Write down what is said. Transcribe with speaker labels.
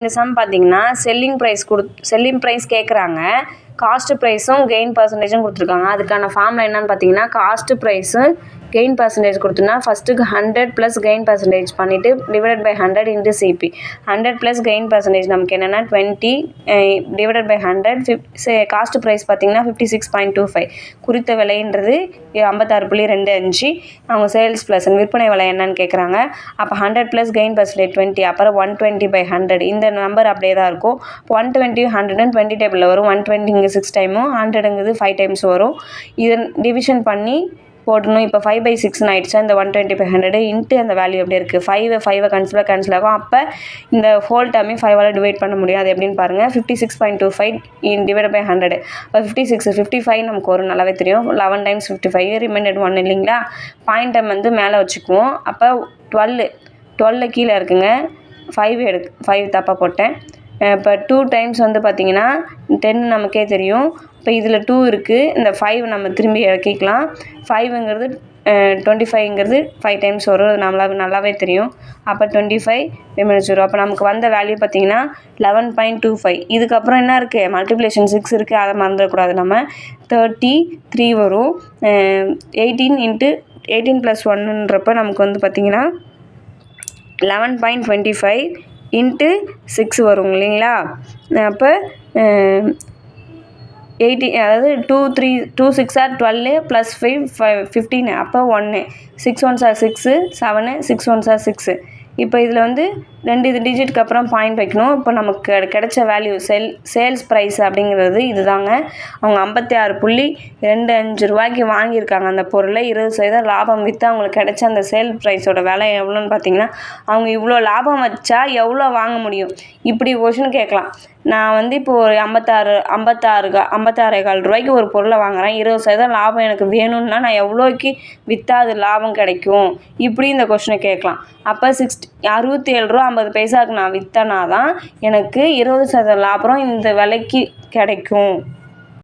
Speaker 1: இந்த சம் பார்த்தீங்கன்னா selling price கேட்குறாங்க. காஸ்ட் ப்ரைஸும் கெயின் பர்சன்டேஜும் கொடுத்துருக்காங்க. அதுக்கான ஃபார்முலா என்னன்னு பார்த்தீங்கன்னா, காஸ்ட் ப்ரைஸு கெயின் பர்சன்டேஜ் கொடுத்தோன்னா ஃபஸ்ட்டு 100 ப்ளஸ் கெயின் பர்சன்டேஜ் பண்ணிவிட்டு divided by 100 into CP. 100 plus gain percentage நமக்கு என்னென்னா 20 டிவைடட் பை 100. காஸ்ட் ப்ரைஸ் பார்த்தீங்கன்னா 56.25. குறித்த விலைன்றது 56.25. அவங்க சேல்ஸ் ப்ளஸ் விற்பனை விலை என்னன்னு கேட்குறாங்க. அப்போ 100 ப்ளஸ் கெயின் பர்சன்டேஜ் 20, அப்புறம் 120 by 100. இந்த நம்பர் அப்படியே தான் இருக்கும். 120 100 20 டேபிளில் வரும். 120 இங்கே 6 டைமும் 100ங்கிறது 5 டைம்ஸ் வரும். இதை டிவிஷன் பண்ணி போடணும். இப்போ 5/6 ஆயிடுச்சு. இந்த 120 by 100 இன்ட்டு அந்த வேல்யூ எப்படி இருக்குது, 5 கேன்சல் ஆகும். அப்போ இந்த ஹோல் டேர்மையும் 5ஆல் டிவைட் பண்ண முடியும். அது எப்படின்னு பாருங்கள். 56.25 டிவைட் பை 100. இப்போ 55 நமக்கு ஒரு நல்லாவே தெரியும். 11 times 55 ரிமைண்டட் 1 இல்லைங்களா. பாயிண்ட்டை வந்து மேலே வச்சுக்குவோம். அப்போ 12 கீழே இருக்குங்க. 5 தப்பாக போட்டேன். இப்போ 2 டைம்ஸ் வந்து பார்த்திங்கன்னா 10 நமக்கே தெரியும். இப்போ இதில் 2 இருக்குது. இந்த 5 நம்ம திரும்பி இறக்கிக்கலாம். 5ங்கிறது 25ங்கிறது 5 டைம்ஸ் வரும். நல்லாவே தெரியும். அப்போ 25 ரிமைண்டர் 0. அப்போ நமக்கு வந்த வேல்யூ பார்த்திங்கன்னா 11.25. இதுக்கப்புறம் என்ன இருக்குது, மல்டிப்ளிகேஷன் 6 இருக்குது. அதை மறந்துடக்கூடாது. நம்ம 33 வரும். 18 + 1ன்றப்போ நமக்கு வந்து பார்த்திங்கன்னா 11.25 இன்ட்டு 6 வரும் இல்லைங்களா. அப்போ 18, அதாவது 2 6 are 12 + 5 15. அப்போ 1 6 1s are 6 7 6 1s are 6. இப்போ இதில் வந்து 2 டிஜிட்டுக்கு அப்புறம் பாயிண்ட் வைக்கணும். இப்போ நமக்கு கிடைச்ச வேல்யூ சேல்ஸ் ப்ரைஸ் அப்படிங்கிறது இதுதாங்க. அவங்க 56.25 ரூபாய்க்கு வாங்கியிருக்காங்க அந்த பொருளை. 20% லாபம் விற்று அவங்களுக்கு கிடைச்ச அந்த சேல் ப்ரைஸோட விலை எவ்வளோன்னு பார்த்தீங்கன்னா, அவங்க இவ்வளோ லாபம் வச்சா எவ்வளோ வாங்க முடியும், இப்படி கொஷின் கேட்கலாம். நான் வந்து இப்போ ஒரு 56.25 ரூபாய்க்கு ஒரு பொருளை வாங்குகிறேன். 20% லாபம் எனக்கு வேணும்னா நான் எவ்வளோக்கு விற்றா அது லாபம் கிடைக்கும், இப்படி இந்த கொஷினை கேட்கலாம். அப்போ 67 ரூபா 50 பைசாவுக்கு நான் விற்றனா தான் எனக்கு 20% லாபம் இந்த விலைக்கு கிடைக்கும்.